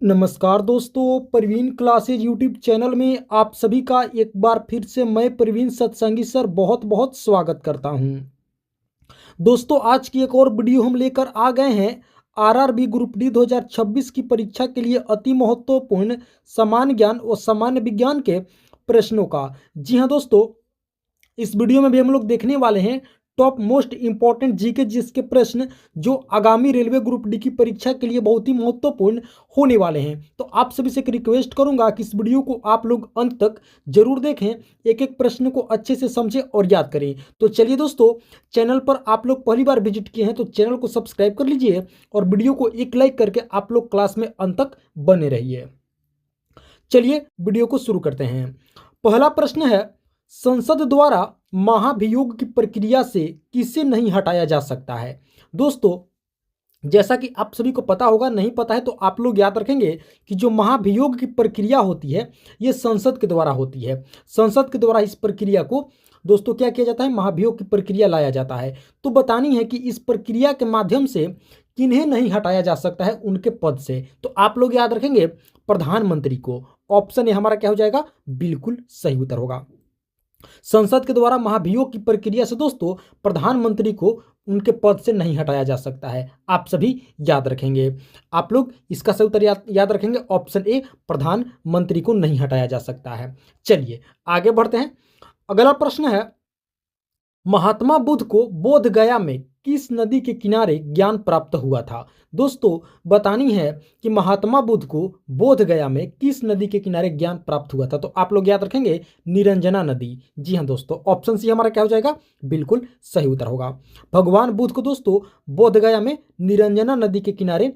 नमस्कार दोस्तों, Praveen classes YouTube channel में आप सभी का एक बार फिर से मैं प्रवीण सत्संगी सर बहुत बहुत स्वागत करता हूं। दोस्तों, आज की एक और वीडियो हम लेकर आ गए हैं आरआरबी ग्रुप डी 2026 की परीक्षा के लिए अति महत्वपूर्ण सामान्य ज्ञान और सामान्य विज्ञान के प्रश्नों का। जी हाँ दोस्तों, इस वीडियो में भी हम लोग देखने वाले हैं टॉप मोस्ट इंपॉर्टेंट जीके जिसके प्रश्न जो आगामी रेलवे ग्रुप डी की परीक्षा के लिए बहुत ही महत्वपूर्ण होने वाले हैं। तो आप सभी से एक रिक्वेस्ट करूंगा कि इस वीडियो को आप लोग अंत तक जरूर देखें, एक एक प्रश्न को अच्छे से समझें और याद करें। तो चलिए दोस्तों, चैनल पर आप लोग पहली बार विजिट किए हैं तो चैनल को सब्सक्राइब कर लीजिए और वीडियो को एक लाइक करके आप लोग क्लास में अंत तक बने रहिए। चलिए वीडियो को शुरू करते हैं। पहला प्रश्न है, संसद द्वारा महाभियोग की प्रक्रिया से किसे नहीं हटाया जा सकता है। दोस्तों, जैसा कि आप सभी को पता होगा, नहीं पता है तो आप लोग याद रखेंगे कि जो महाभियोग की प्रक्रिया होती है ये संसद के द्वारा होती है। संसद के द्वारा इस प्रक्रिया को दोस्तों क्या किया जाता है, महाभियोग की प्रक्रिया लाया जाता है। तो बतानी है कि इस प्रक्रिया के माध्यम से किन्हें नहीं हटाया जा सकता है उनके पद से। तो आप लोग याद रखेंगे प्रधानमंत्री को। ऑप्शन ए हमारा क्या हो जाएगा, बिल्कुल सही उत्तर होगा। संसद के द्वारा महाभियोग की प्रक्रिया से दोस्तों प्रधानमंत्री को उनके पद से नहीं हटाया जा सकता है। आप सभी याद रखेंगे, आप लोग इसका सही उत्तर याद रखेंगे। ऑप्शन ए, प्रधानमंत्री को नहीं हटाया जा सकता है। चलिए आगे बढ़ते हैं। अगला प्रश्न है, महात्मा बुद्ध को बोध गया में किस नदी के किनारे ज्ञान प्राप्त हुआ था। दोस्तों, बतानी है कि महात्मा बुद्ध को बोध गया में किस नदी के किनारे ज्ञान प्राप्त हुआ था। तो आप लोग याद रखेंगे निरंजना नदी। जी हाँ दोस्तों, ऑप्शन सी हमारा क्या हो जाएगा, बिल्कुल सही उत्तर होगा। भगवान बुद्ध को दोस्तों बोध गया में निरंजना नदी के किनारे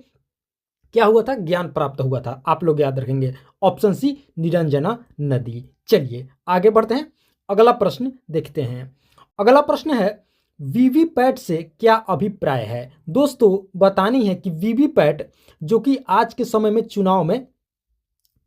क्या हुआ था, ज्ञान प्राप्त हुआ था। आप लोग याद रखेंगे ऑप्शन सी, निरंजना नदी। चलिए आगे बढ़ते हैं, अगला प्रश्न देखते हैं। अगला प्रश्न है, वीवीपैट से क्या अभिप्राय है। दोस्तों, बतानी है कि वीवीपैट जो कि आज के समय में चुनाव में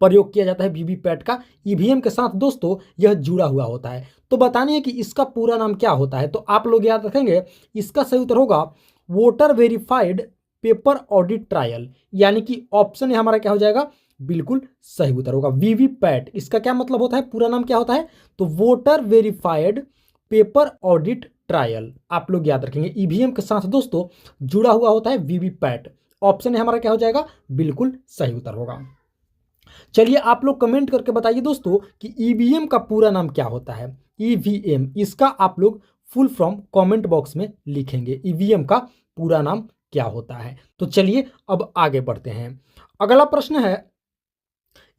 प्रयोग किया जाता है, वीवीपैट का ईवीएम के साथ दोस्तों यह जुड़ा हुआ होता है। तो बतानी है कि इसका पूरा नाम क्या होता है। तो आप लोग याद रखेंगे इसका सही उत्तर होगा voter verified paper audit trial, यानी कि ऑप्शन हमारा क्या हो जाएगा, बिल्कुल सही उत्तर होगा। वीवीपैट इसका क्या मतलब होता है, पूरा नाम क्या होता है, तो voter verified paper audit trial. आप लोग याद रखेंगे ईवीएम के साथ दोस्तों जुड़ा हुआ होता है वीवीपैट। ऑप्शन हमारा क्या हो जाएगा, बिल्कुल सही उत्तर होगा। चलिए आप लोग कमेंट करके बताइए दोस्तों कि ईवीएम का पूरा नाम क्या होता है। ईवीएम इसका आप लोग फुल फॉर्म कमेंट बॉक्स में लिखेंगे, ईवीएम का पूरा नाम क्या होता है। तो चलिए अब आगे बढ़ते हैं। अगला प्रश्न है,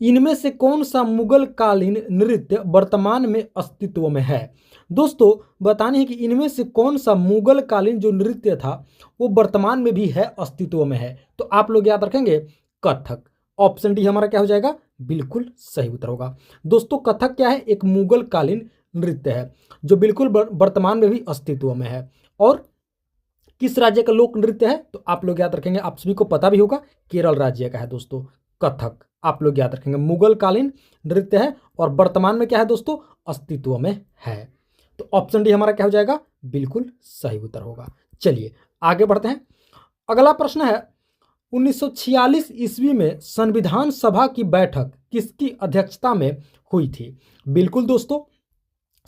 इनमें से कौन सा मुगल कालीन नृत्य वर्तमान में अस्तित्व में है। दोस्तों, बताने है कि इनमें से कौन सा मुगल कालीन जो नृत्य था वो वर्तमान में भी है, अस्तित्व में है। तो आप लोग याद रखेंगे कथक। ऑप्शन डी हमारा क्या हो जाएगा, बिल्कुल सही उत्तर होगा। दोस्तों, कथक क्या है, एक मुगल कालीन नृत्य है जो बिल्कुल वर्तमान में भी अस्तित्व में है। और किस राज्य का लोक नृत्य है, तो आप लोग याद रखेंगे, आप सभी को पता भी होगा, केरल राज्य का है दोस्तों कथक। आप लोग याद रखेंगे मुगल कालीन नृत्य है और वर्तमान में क्या है दोस्तों, अस्तित्व में है। तो ऑप्शन डी हमारा क्या हो जाएगा, बिल्कुल सही उत्तर होगा। चलिए आगे बढ़ते हैं। अगला प्रश्न है, 1946 ईस्वी में संविधान सभा की बैठक किसकी अध्यक्षता में हुई थी। बिल्कुल दोस्तों,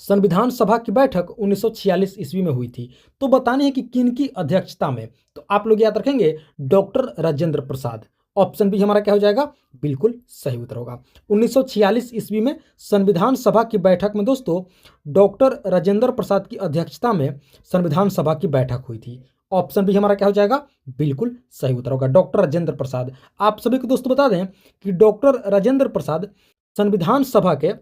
संविधान सभा की बैठक 1946 ईस्वी में हुई थी। तो बताने है कि किनकी अध्यक्षता में, तो आप लोग याद रखेंगे doctor Rajendra Prasad. Option B हमारा क्या हो जाएगा, बिल्कुल सही उत्तर होगा। 1946 ईस्वी में संविधान सभा की बैठक में दोस्तों डॉक्टर राजेंद्र प्रसाद की अध्यक्षता में संविधान सभा की बैठक हुई थी। ऑप्शन बी हमारा क्या हो जाएगा, बिल्कुल सही उत्तर होगा, डॉक्टर राजेंद्र प्रसाद। आप सभी को दोस्तों बता दें कि डॉक्टर राजेंद्र प्रसाद संविधान सभा के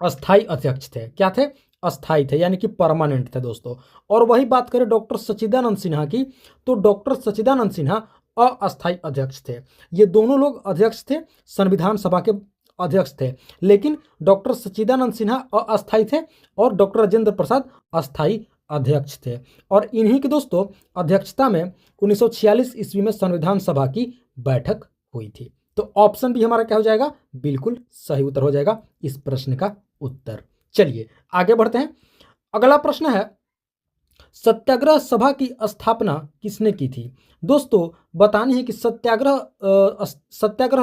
अस्थाई अध्यक्ष थे। क्या थे, अस्थाई थे, यानी कि परमानेंट थे दोस्तों। और वही बात करें डॉक्टर सच्चिदानंद सिन्हा की, तो डॉक्टर सच्चिदानंद सिन्हा अस्थाई अध्यक्ष थे। ये दोनों लोग अध्यक्ष थे, संविधान सभा के अध्यक्ष थे, लेकिन डॉक्टर सच्चिदानंद सिन्हा अस्थाई थे और डॉक्टर राजेंद्र प्रसाद अस्थाई अध्यक्ष थे। और इन्हीं के दोस्तों अध्यक्षता में 1946 ईस्वी में संविधान सभा की बैठक हुई थी। तो ऑप्शन भी हमारा क्या हो जाएगा, बिल्कुल सही उत्तर हो जाएगा इस प्रश्न का उत्तर। चलिए आगे बढ़ते हैं। अगला प्रश्न है, सत्याग्रह सभा की स्थापना किसने की थी? दोस्तों बतानी है कि सत्याग्रह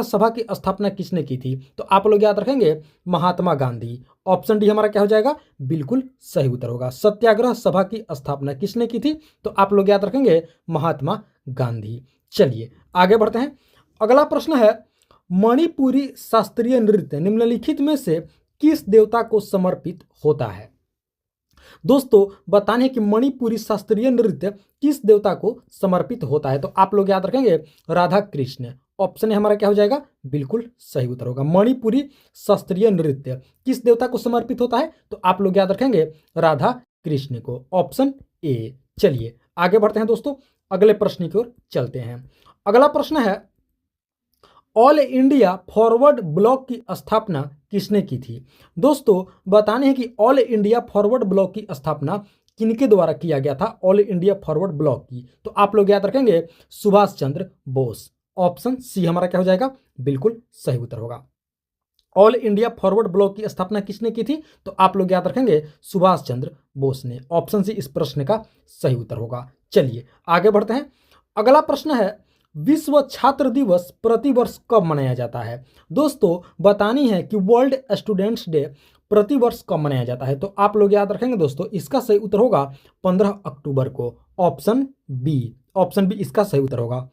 सभा की स्थापना किसने की थी? तो आप लोग याद रखेंगे महात्मा गांधी। ऑप्शन डी हमारा क्या हो जाएगा? बिल्कुल सही उत्तर होगा। सत्याग्रह सभा की स्थापना किसने की थी? तो आप लोग याद रखेंगे महात्मा गांधी। चलिए आगे बढ़ते हैं। अगला प्रश्न है, मणिपुरी शास्त्रीय नृत्य निम्नलिखित में से किस देवता को समर्पित होता है? दोस्तों बताने कि मणिपुरी शास्त्रीय नृत्य किस देवता को समर्पित होता है? तो आप लोग याद रखेंगे राधा कृष्ण। ऑप्शन है हमारा क्या हो जाएगा? बिल्कुल सही उत्तर होगा। मणिपुरी शास्त्रीय नृत्य किस देवता को समर्पित होता है? तो आप लोग याद रखेंगे राधा कृष्ण को। Option A. चलिए आगे बढ़ते हैं दोस्तों, अगले प्रश्न की ओर चलते हैं। अगला प्रश्न है, ऑल इंडिया फॉरवर्ड ब्लॉक की स्थापना किसने की थी? दोस्तों बताने हैं कि ऑल इंडिया फॉरवर्ड ब्लॉक की स्थापना किनके द्वारा किया गया था? ऑल इंडिया फॉरवर्ड ब्लॉक की, तो आप लोग याद रखेंगे सुभाष चंद्र बोस। ऑप्शन सी हमारा क्या हो जाएगा? बिल्कुल सही उत्तर होगा। ऑल इंडिया फॉरवर्ड ब्लॉक की स्थापना किसने की थी? तो आप लोग याद रखेंगे सुभाष चंद्र बोस ने। ऑप्शन सी इस प्रश्न का सही उत्तर होगा। चलिए आगे बढ़ते हैं। अगला प्रश्न है, विश्व छात्र दिवस प्रतिवर्ष कब मनाया जाता है? दोस्तों बतानी है कि वर्ल्ड स्टूडेंट्स डे प्रतिवर्ष कब मनाया जाता है? तो आप लोग याद रखेंगे दोस्तों, इसका सही उत्तर होगा 15 अक्टूबर को। ऑप्शन बी, ऑप्शन बी इसका सही उत्तर होगा।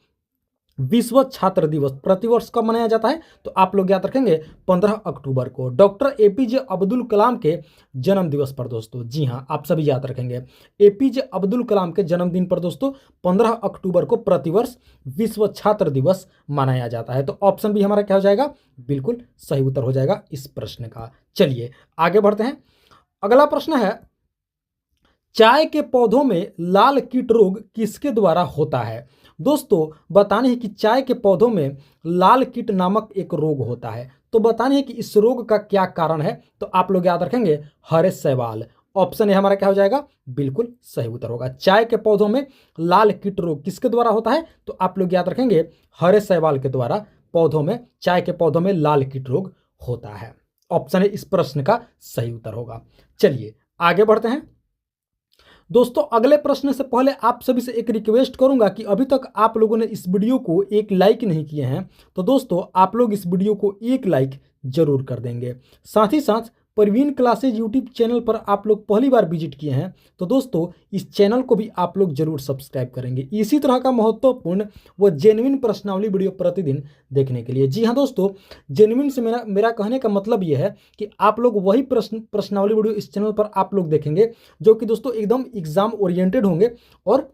विश्व छात्र दिवस प्रतिवर्ष कब मनाया जाता है? तो आप लोग याद रखेंगे 15 अक्टूबर को, डॉक्टर एपीजे अब्दुल कलाम के जन्म दिवस पर दोस्तों। जी हाँ, आप सभी याद रखेंगे एपीजे अब्दुल कलाम के जन्मदिन पर दोस्तों 15 अक्टूबर को प्रतिवर्ष विश्व छात्र दिवस मनाया जाता है। तो ऑप्शन भी हमारा क्या हो जाएगा? बिल्कुल सही उत्तर हो जाएगा इस प्रश्न का। चलिए आगे बढ़ते हैं। अगला प्रश्न है, चाय के पौधों में लाल कीट रोग किसके द्वारा होता है? दोस्तों बताने हैं कि चाय के पौधों में लाल कीट नामक एक रोग होता है। तो बताने हैं कि इस रोग का क्या कारण है? तो आप लोग याद रखेंगे हरे शैवाल। ऑप्शन है हमारा क्या हो जाएगा? बिल्कुल सही उत्तर होगा। चाय के पौधों में लाल कीट रोग किसके द्वारा होता है? तो आप लोग याद रखेंगे हरे शैवाल के द्वारा पौधों में, चाय के पौधों में लाल कीट रोग होता है। ऑप्शन है इस प्रश्न का सही उत्तर होगा। चलिए आगे बढ़ते हैं दोस्तों। अगले प्रश्न से पहले आप सभी से एक रिक्वेस्ट करूंगा कि अभी तक आप लोगों ने इस वीडियो को एक लाइक नहीं किए हैं, तो दोस्तों आप लोग इस वीडियो को एक लाइक जरूर कर देंगे। साथ ही साथ परवीन क्लासेज यूट्यूब चैनल पर आप लोग पहली बार विजिट किए हैं तो दोस्तों इस चैनल को भी आप लोग जरूर सब्सक्राइब करेंगे, इसी तरह का महत्वपूर्ण व जेन्युइन प्रश्नावली वीडियो प्रतिदिन देखने के लिए। जी हाँ दोस्तों, जेन्युइन से मेरा कहने का मतलब यह है कि आप लोग वही प्रश्नावली वीडियो इस चैनल पर आप लोग देखेंगे जो कि दोस्तों एकदम एग्जाम ओरिएंटेड होंगे और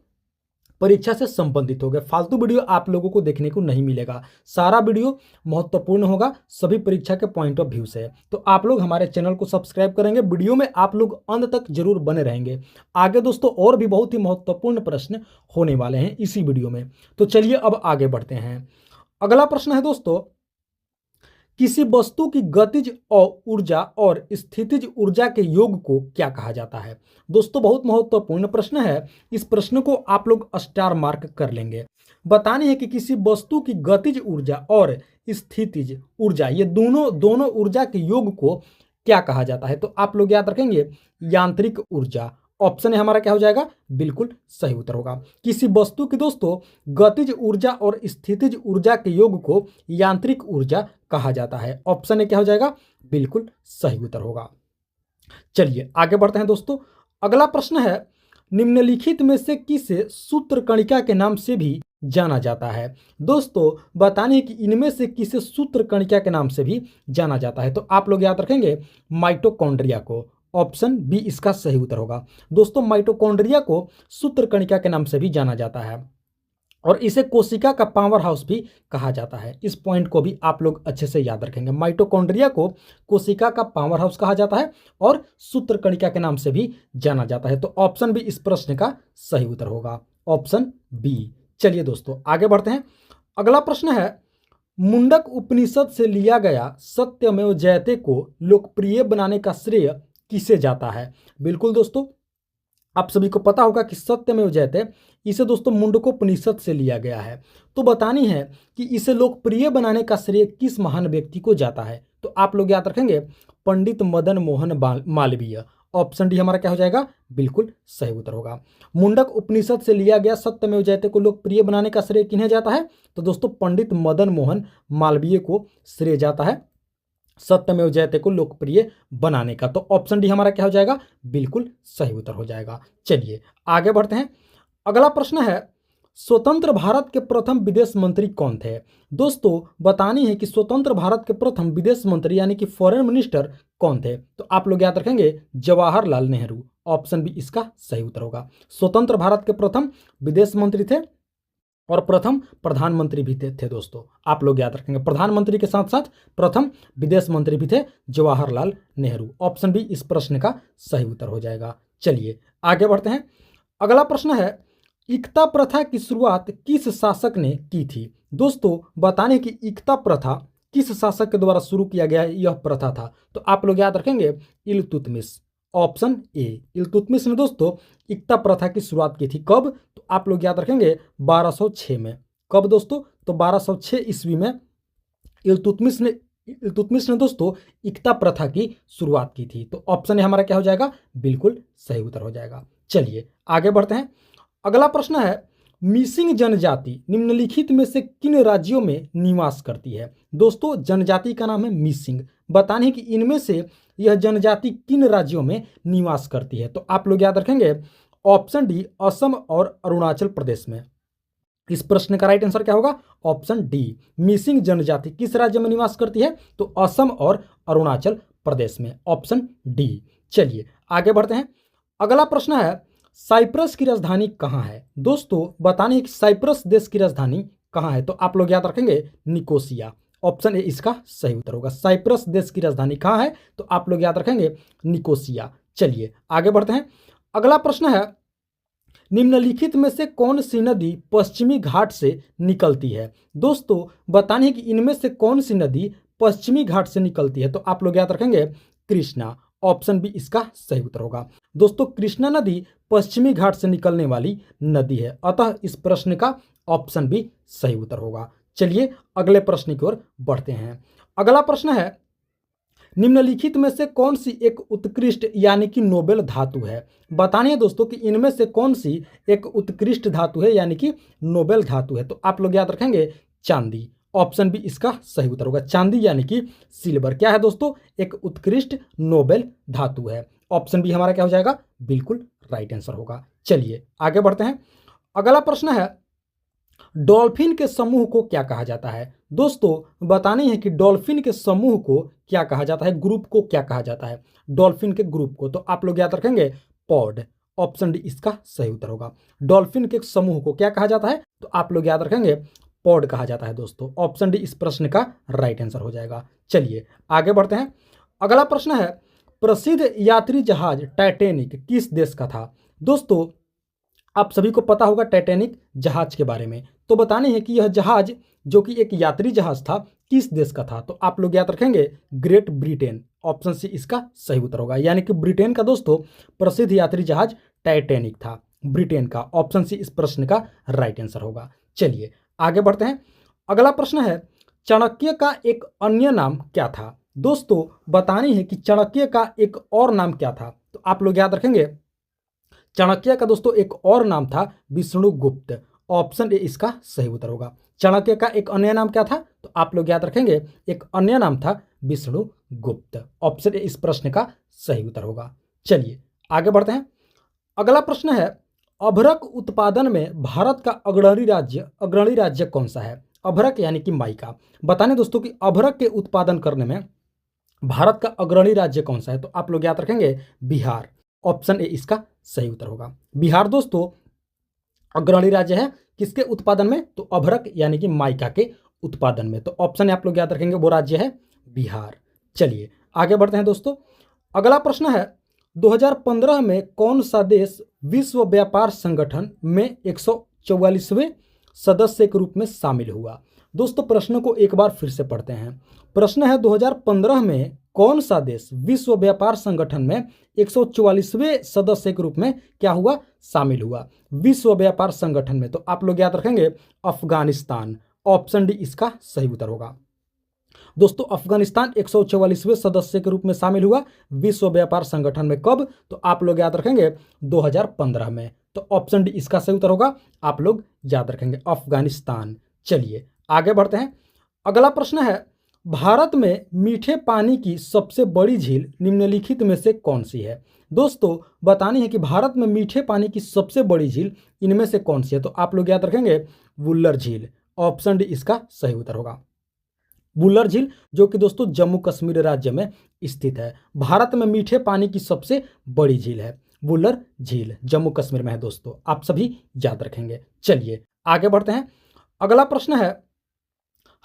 परीक्षा से संबंधित होगा। फालतू वीडियो आप लोगों को देखने को नहीं मिलेगा, सारा वीडियो महत्वपूर्ण होगा सभी परीक्षा के पॉइंट ऑफ व्यू से। तो आप लोग हमारे चैनल को सब्सक्राइब करेंगे, वीडियो में आप लोग अंत तक जरूर बने रहेंगे। आगे दोस्तों और भी बहुत ही महत्वपूर्ण प्रश्न होने वाले हैं इसी वीडियो में। तो चलिए अब आगे बढ़ते हैं। अगला प्रश्न है दोस्तों, किसी वस्तु की गतिज और ऊर्जा और स्थितिज ऊर्जा के योग को क्या कहा जाता है? दोस्तों बहुत महत्वपूर्ण प्रश्न है, इस प्रश्न को आप लोग स्टार मार्क कर लेंगे। बताने है कि किसी वस्तु की गतिज ऊर्जा और स्थितिज ऊर्जा, ये दोनों ऊर्जा के योग को क्या कहा जाता है? तो आप लोग याद रखेंगे यांत्रिक ऊर्जा। ऑप्शन है हमारा क्या हो जाएगा? बिल्कुल सही उत्तर होगा। किसी वस्तु की दोस्तों गतिज ऊर्जा और स्थितिज ऊर्जा के योग को यांत्रिक ऊर्जा कहा जाता है। ऑप्शन है क्या हो जाएगा? बिल्कुल सही उत्तर होगा। चलिए आगे बढ़ते हैं दोस्तों। अगला प्रश्न है, निम्नलिखित में से किसे सूत्रकणिका के नाम से भी जाना जाता है? दोस्तों बताने कि इनमें से किसे सूत्रकणिका के नाम से भी जाना जाता है? तो आप लोग याद रखेंगे माइटोकॉन्ड्रिया को। ऑप्शन बी इसका सही उत्तर होगा। दोस्तों माइटोकॉन्ड्रिया को सूत्रकणिका के नाम से भी जाना जाता है और इसे कोशिका का पावर हाउस भी कहा जाता है। इस पॉइंट को भी आप लोग अच्छे से याद रखेंगे। माइटोकॉन्ड्रिया को कोशिका का पावर हाउस कहा जाता है और सूत्रकणिका के नाम से भी जाना जाता है। तो ऑप्शन बी इस प्रश्न का सही उत्तर होगा। Option B. चलिए दोस्तों आगे बढ़ते हैं। अगला प्रश्न है, मुंडक उपनिषद से लिया गया सत्यमेव जयते को लोकप्रिय बनाने का श्रेय किसे जाता है? बिल्कुल दोस्तों आप सभी को पता होगा कि सत्यमेव जयते इसे दोस्तों मुंडकोपनिषद से लिया गया है। तो बतानी है कि इसे लोकप्रिय बनाने का श्रेय किस महान व्यक्ति को जाता है? तो आप लोग याद रखेंगे पंडित मदन मोहन मालवीय। ऑप्शन डी हमारा क्या हो जाएगा, बिल्कुल सही उत्तर होगा। मुंडक उपनिषद से लिया गया सत्यमेव जयते को लोकप्रिय बनाने का श्रेय किन्हें जाता है, तो दोस्तों पंडित मदन मोहन मालवीय को श्रेय जाता है सत्यमेव जयते को लोकप्रिय बनाने का। तो ऑप्शन डी हमारा क्या हो जाएगा, बिल्कुल सही उत्तर हो जाएगा। चलिए आगे बढ़ते हैं। अगला प्रश्न है, स्वतंत्र भारत के प्रथम विदेश मंत्री कौन थे। दोस्तों बतानी है कि स्वतंत्र भारत के प्रथम विदेश मंत्री यानी कि फॉरेन मिनिस्टर कौन थे, तो आप लोग याद रखेंगे जवाहरलाल नेहरू। ऑप्शन बी इसका सही उत्तर होगा। स्वतंत्र भारत के प्रथम विदेश मंत्री थे और प्रथम प्रधानमंत्री भी थे दोस्तों, आप लोग याद रखेंगे। प्रधानमंत्री के साथ साथ प्रथम विदेश मंत्री भी थे जवाहरलाल नेहरू। ऑप्शन बी इस प्रश्न का सही उत्तर हो जाएगा। चलिए आगे बढ़ते हैं। अगला प्रश्न है, इकता प्रथा की शुरुआत किस शासक ने की थी। दोस्तों बताने की इकता प्रथा किस शासक के द्वारा शुरू किया गया यह प्रथा था, तो आप लोग याद रखेंगे इल्तुतमिश। ऑप्शन ए इल्तुतमिश ने दोस्तों इकता प्रथा की शुरुआत की थी। कब, तो आप लोग याद रखेंगे 1206 में। कब दोस्तों, तो 1206 ईस्वी में इल्तुतमिश ने दोस्तों इकता प्रथा की शुरुआत की थी। तो ऑप्शन ए हमारा क्या हो जाएगा, बिल्कुल सही उत्तर हो जाएगा। चलिए आगे बढ़ते हैं। अगला प्रश्न है, मिसिंग जनजाति निम्नलिखित में से किन राज्यों में निवास करती है। दोस्तों जनजाति का नाम है मिसिंग। बताने कि इनमें से यह जनजाति किन राज्यों में निवास करती है, तो आप लोग याद रखेंगे ऑप्शन डी असम और अरुणाचल प्रदेश में। इस प्रश्न का राइट आंसर क्या होगा, ऑप्शन डी। मिसिंग जनजाति किस राज्य में निवास करती है, तो असम और अरुणाचल प्रदेश में। Option D. चलिए आगे बढ़ते हैं। अगला प्रश्न है, साइप्रस की राजधानी कहाँ है। दोस्तों बताने कि साइप्रस देश की राजधानी कहाँ है, तो आप लोग याद रखेंगे निकोसिया। ऑप्शन ए इसका सही उत्तर होगा। साइप्रस देश की राजधानी कहाँ है, तो आप लोग याद रखेंगे निकोसिया। चलिए आगे बढ़ते हैं। अगला प्रश्न है, निम्नलिखित में से कौन सी नदी पश्चिमी घाट से निकलती है। दोस्तों बताने कि इनमें से कौन सी नदी पश्चिमी घाट से निकलती है, तो आप लोग याद रखेंगे कृष्णा। ऑप्शन बी इसका सही उत्तर होगा। दोस्तों कृष्णा नदी पश्चिमी घाट से निकलने वाली नदी है, अतः इस प्रश्न का ऑप्शन बी सही उत्तर होगा। चलिए अगले प्रश्न की ओर बढ़ते हैं। अगला प्रश्न है, निम्नलिखित में से कौन सी एक उत्कृष्ट यानी कि नोबेल धातु है। बतानी है दोस्तों कि इनमें से कौन सी एक उत्कृष्ट धातु है यानी कि नोबेल धातु है, तो आप लोग याद रखेंगे चांदी। ऑप्शन बी इसका सही उत्तर होगा। चांदी यानी कि सिल्वर क्या है दोस्तों, एक उत्कृष्ट नोबेल धातु है। ऑप्शन बी हमारा क्या हो जाएगा, बिल्कुल राइट आंसर होगा। चलिए आगे बढ़ते हैं। अगला प्रश्न है, डॉल्फिन के समूह को क्या कहा जाता है। दोस्तों बतानी है कि डॉल्फिन के समूह को क्या कहा जाता है, ग्रुप को क्या कहा जाता है, डॉल्फिन के ग्रुप को, तो आप लोग याद रखेंगे पॉड। ऑप्शन डी इसका सही उत्तर होगा। डॉल्फिन के समूह को क्या कहा जाता है, तो आप लोग याद रखेंगे पॉड कहा जाता है दोस्तों। ऑप्शन डी इस प्रश्न का राइट आंसर हो जाएगा। चलिए आगे बढ़ते हैं। अगला प्रश्न है, प्रसिद्ध यात्री जहाज टाइटैनिक किस देश का था। दोस्तों आप सभी को पता होगा टाइटैनिक जहाज के बारे में, तो बतानी है कि यह जहाज जो कि एक यात्री जहाज था किस देश का था, तो आप लोग याद रखेंगे ग्रेट ब्रिटेन। ऑप्शन सी इसका सही उत्तर होगा, यानी कि ब्रिटेन का दोस्तों प्रसिद्ध यात्री जहाज टाइटैनिक था, ब्रिटेन का। ऑप्शन सी इस प्रश्न का राइट आंसर होगा। चलिए आगे बढ़ते हैं। अगला प्रश्न है, चाणक्य का एक अन्य नाम क्या था। दोस्तों बतानी है कि चाणक्य का एक और नाम क्या था, तो आप लोग याद रखेंगे चाणक्य का दोस्तों एक और नाम था विष्णुगुप्त। ऑप्शन ए इसका सही उत्तर होगा। चाणक्य का एक अन्य नाम क्या था, तो आप लोग याद रखेंगे एक अन्य नाम था विष्णुगुप्त। ऑप्शन ए इस प्रश्न का सही उत्तर होगा। चलिए आगे बढ़ते हैं। अगला प्रश्न है, अभ्रक उत्पादन में भारत का अग्रणी राज्य कौन सा है। अभ्रक यानी कि माइका। बताने दोस्तों कि अभ्रक के उत्पादन करने में भारत का अग्रणी राज्य कौन सा है, तो आप लोग याद रखेंगे बिहार। ऑप्शन ए इसका सही उत्तर होगा। बिहार दोस्तों अग्रणी राज्य है किसके उत्पादन में, तो अभ्रक यानी कि माइका के उत्पादन में। तो ऑप्शन आप लोग याद रखेंगे वो राज्य है बिहार। चलिए आगे बढ़ते हैं दोस्तों। अगला प्रश्न है, 2015 में कौन सा देश विश्व व्यापार संगठन में 144वें सदस्य के रूप में शामिल हुआ। दोस्तों प्रश्न को एक बार फिर से पढ़ते हैं। प्रश्न है 2015 में कौन सा देश विश्व व्यापार संगठन में 144वें सदस्य के रूप में क्या हुआ, शामिल हुआ विश्व व्यापार संगठन में, तो आप लोग याद रखेंगे अफगानिस्तान। ऑप्शन डी इसका सही उत्तर होगा। दोस्तों अफगानिस्तान 144वें सदस्य के रूप में शामिल हुआ विश्व व्यापार संगठन में कब? तो आप लोग याद रखेंगे 2015 में। तो ऑप्शन डी इसका सही उत्तर होगा, आप लोग याद रखेंगे अफगानिस्तान। चलिए आगे बढ़ते हैं। अगला प्रश्न है, भारत में मीठे पानी की सबसे बड़ी झील निम्नलिखित में से कौन सी है? दोस्तों बतानी है कि भारत में मीठे पानी की सबसे बड़ी झील इनमें से कौन सी है? तो आप लोग याद रखेंगे वुल्लर झील। ऑप्शन डी इसका सही उत्तर होगा, वुल्लर झील, जो कि दोस्तों जम्मू कश्मीर राज्य में स्थित है। भारत में मीठे पानी की सबसे बड़ी झील है वुल्लर झील, जम्मू कश्मीर में है दोस्तों, आप सभी याद रखेंगे। चलिए आगे बढ़ते हैं। अगला प्रश्न है,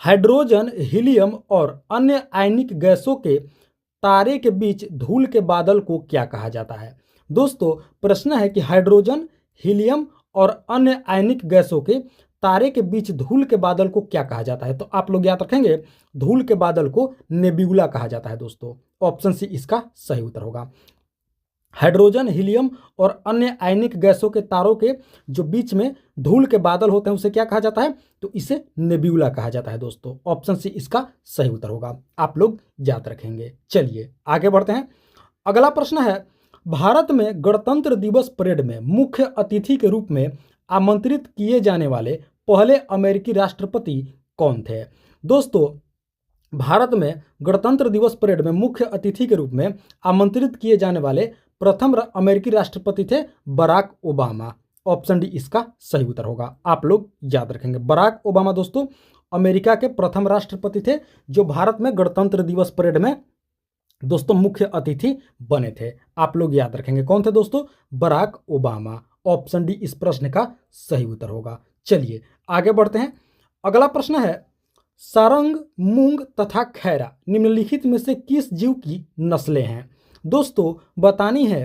हाइड्रोजन, हीलियम और अन्य आयनिक गैसों के तारे के बीच धूल के बादल को क्या कहा जाता है? दोस्तों प्रश्न है कि हाइड्रोजन, हीलियम और अन्य आयनिक गैसों के तारे के बीच धूल के बादल को क्या कहा जाता है? तो आप लोग याद रखेंगे धूल के बादल को नेब्यूला कहा जाता है दोस्तों। ऑप्शन सी इसका सही उत्तर होगा। हाइड्रोजन, हीलियम और अन्य आयनिक गैसों के तारों के जो बीच में धूल के बादल होते हैं उसे क्या कहा जाता है? तो इसे नेब्यूला कहा जाता है दोस्तों। ऑप्शन सी इसका सही उत्तर होगा, आप लोग याद रखेंगे। चलिए आगे बढ़ते हैं। अगला प्रश्न है, भारत में गणतंत्र दिवस परेड में मुख्य अतिथि के रूप में आमंत्रित किए जाने वाले पहले अमेरिकी राष्ट्रपति कौन थे? दोस्तों भारत में गणतंत्र दिवस परेड में मुख्य अतिथि के रूप में आमंत्रित किए जाने वाले प्रथम अमेरिकी राष्ट्रपति थे बराक ओबामा। ऑप्शन डी इसका सही उत्तर होगा, आप लोग याद रखेंगे। बराक ओबामा दोस्तों अमेरिका के प्रथम राष्ट्रपति थे जो भारत में गणतंत्र दिवस परेड में दोस्तों मुख्य अतिथि बने थे। आप लोग याद रखेंगे कौन थे दोस्तों? Barack Obama. ऑप्शन डी इस प्रश्न का सही उत्तर होगा। चलिए आगे बढ़ते हैं। अगला प्रश्न है, सारंग, मूंग तथा खैरा निम्नलिखित में से किस जीव की नस्लें हैं? दोस्तों बतानी है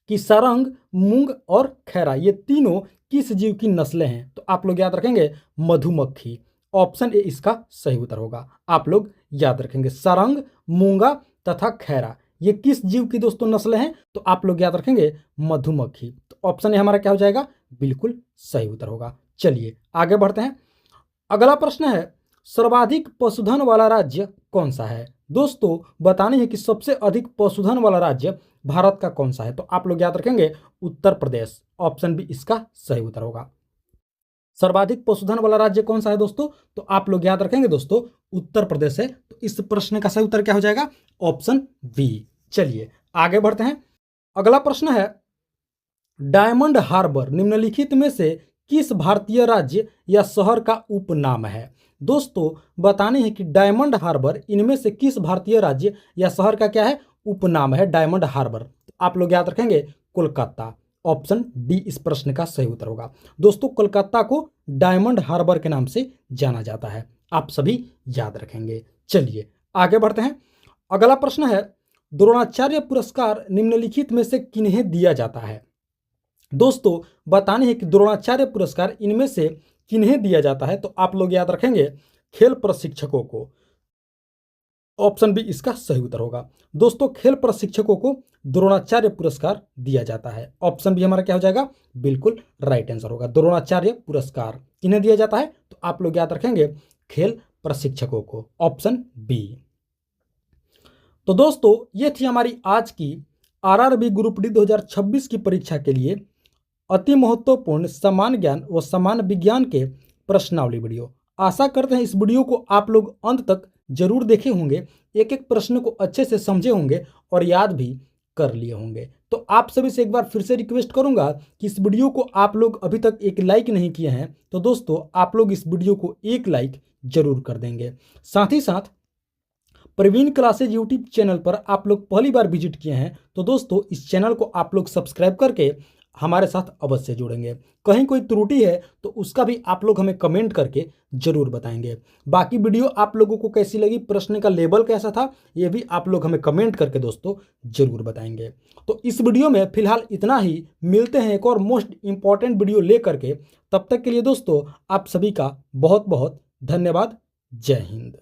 कि सारंग, मूंग और खैरा ये तीनों किस जीव की नस्लें हैं? तो आप लोग याद रखेंगे मधुमक्खी। ऑप्शन ए इसका सही उत्तर होगा, आप लोग याद रखेंगे। सारंग, मूंगा तथा खैरा ये किस जीव की दोस्तों नस्लें हैं? तो आप लोग याद रखेंगे मधुमक्खी। तो ऑप्शन ए हमारा क्या हो जाएगा? बिल्कुल सही उत्तर होगा। चलिए आगे बढ़ते हैं। अगला प्रश्न है, सर्वाधिक पशुधन वाला राज्य कौन सा है? दोस्तों बतानी है कि सबसे अधिक पशुधन वाला राज्य भारत का कौन सा है? तो आप लोग याद रखेंगे उत्तर प्रदेश। ऑप्शन बी इसका सही उत्तर होगा। सर्वाधिक पशुधन वाला राज्य कौन सा है दोस्तों? तो आप लोग याद रखेंगे दोस्तों उत्तर प्रदेश है। तो इस प्रश्न का सही उत्तर क्या हो जाएगा? Option B. चलिए आगे बढ़ते हैं। अगला प्रश्न है, डायमंड हार्बर निम्नलिखित में से किस भारतीय राज्य या शहर का उपनाम है? दोस्तों बताने है कि डायमंड हार्बर इनमें से किस भारतीय राज्य या शहर का क्या है? उपनाम है डायमंड हार्बर। तो आप लोग याद रखेंगे कोलकाता। ऑप्शन डी इस प्रश्न का सही उत्तर होगा। दोस्तों कोलकाता को डायमंड हार्बर के नाम से जाना जाता है, आप सभी याद रखेंगे। चलिए आगे बढ़ते हैं। अगला प्रश्न है, द्रोणाचार्य पुरस्कार निम्नलिखित में से किन्हें दिया जाता है? दोस्तों बताने है कि द्रोणाचार्य पुरस्कार इनमें से किन्हें दिया जाता है? तो आप लोग याद रखेंगे खेल प्रशिक्षकों को। ऑप्शन बी इसका सही उत्तर होगा। दोस्तों खेल प्रशिक्षकों को द्रोणाचार्य पुरस्कार दिया जाता है। ऑप्शन बी हमारा क्या हो जाएगा? बिल्कुल राइट आंसर होगा। द्रोणाचार्य पुरस्कार किन्हें दिया जाता है? तो आप लोग याद रखेंगे खेल प्रशिक्षकों को। Option B. तो दोस्तों ये थी हमारी आज की आरआरबी ग्रुप डी 2026 की परीक्षा के लिए अति महत्वपूर्ण समान ज्ञान व समान विज्ञान के प्रश्नावली वीडियो। आशा करते हैं इस वीडियो को आप लोग अंत तक जरूर देखे होंगे, एक एक प्रश्न को अच्छे से समझे होंगे और याद भी कर लिए होंगे। तो आप सभी से एक बार फिर से रिक्वेस्ट करूंगा कि इस वीडियो को आप लोग अभी तक एक लाइक नहीं किए हैं तो दोस्तों आप लोग इस वीडियो को एक लाइक जरूर कर देंगे। साथ ही साथ प्रवीण क्लासेज यूट्यूब चैनल पर आप लोग पहली बार विजिट किए हैं तो दोस्तों इस चैनल को आप लोग सब्सक्राइब करके हमारे साथ अवश्य जुड़ेंगे। कहीं कोई त्रुटि है तो उसका भी आप लोग हमें कमेंट करके जरूर बताएंगे। बाकी वीडियो आप लोगों को कैसी लगी, प्रश्न का लेवल कैसा था, ये भी आप लोग हमें कमेंट करके दोस्तों जरूर बताएंगे। तो इस वीडियो में फिलहाल इतना ही, मिलते हैं एक और मोस्ट इंपॉर्टेंट वीडियो लेकर के। तब तक के लिए दोस्तों आप सभी का बहुत बहुत धन्यवाद। जय हिंद।